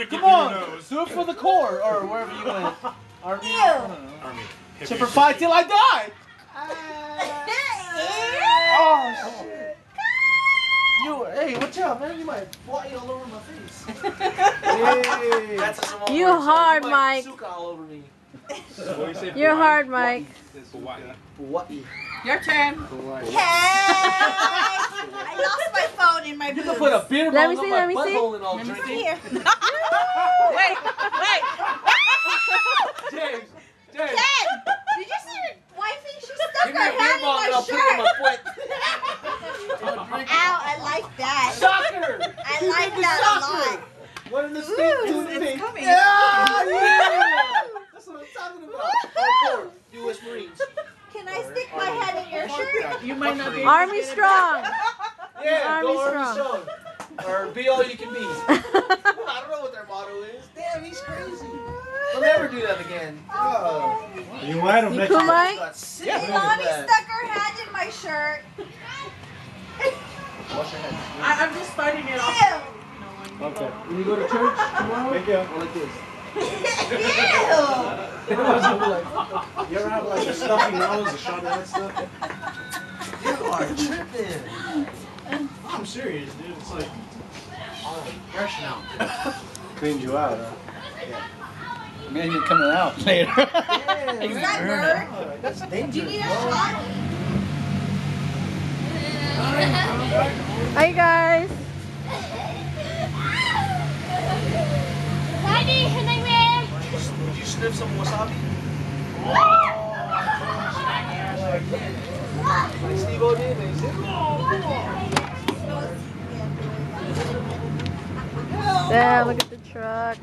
Come on, do it for the core or wherever you went. Army. Army. Chipper fight till I die. Oh shit. Hey, watch out, man! You might fly all over my face. Hey. That's you hard, Mike. All over me. You're hard, Mike. Hawaii. Your turn. Hey! I lost my phone in my boobs. You can put a beer Let me bong see, on let my me see. butthole and I'll Let me drink see it. here. Wait. James. Ken, did you see your wifey? She stuck Give her me a beer hand in bong and my I'll put it in shirt. my foot. I'll drink it. Ow, I like that. Soccer! I You like did the that a soccer. lot. One in the state, Ooh, two in the it's state. coming. Yeah! That's what I'm talking about. Hardcore. U.S. Marines. Can I stick my head in your shirt? You might not be. Army strong. Yeah, Army go Army strong. strong. Or be all you can be. I don't know what their motto is. Damn, he's crazy. We'll never do that again. Oh. You might have You cool, Mike? Mommy stuck her hand in my shirt. Wash your hands. I'm just starting it off. Ew. Okay. When you go to church tomorrow, Thank you. go like this. Ew. You ever have like a stuffy nose, a shot of that stuff? You are tripping. I'm serious, dude. It's like Fresh now. cleans you out, huh? Man, you're coming out later. Is that bird? That's Do dangerous. you need a shot? Hi, guys. Would you sniff some wasabi? Like Steve-O did, and he said, There, look at the truck.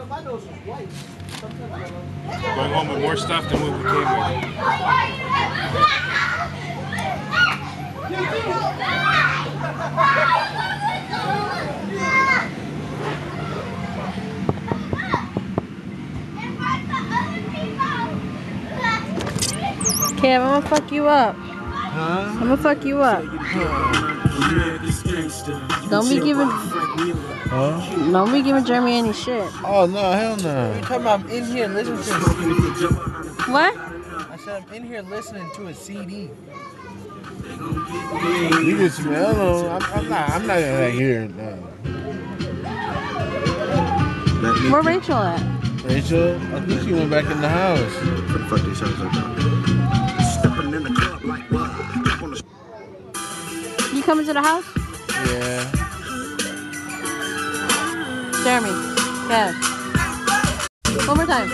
my nose was white. Going home with more stuff than what we came with. Cam, I'm gonna fuck you up. Huh? I'm gonna fuck you up. Don't be giving Huh? don't be giving Jeremy any shit. Oh no, hell no. You're talking about I'm in here listening to a CD. What? I said I'm in here listening to a CD. You can smell them. I'm not gonna hear it. No. Where Rachel at? Rachel, I think she went back in the house. Fuck these hoes up. Stepping in the club like what? You coming to the house? Yeah. Jeremy. Kev. One more time.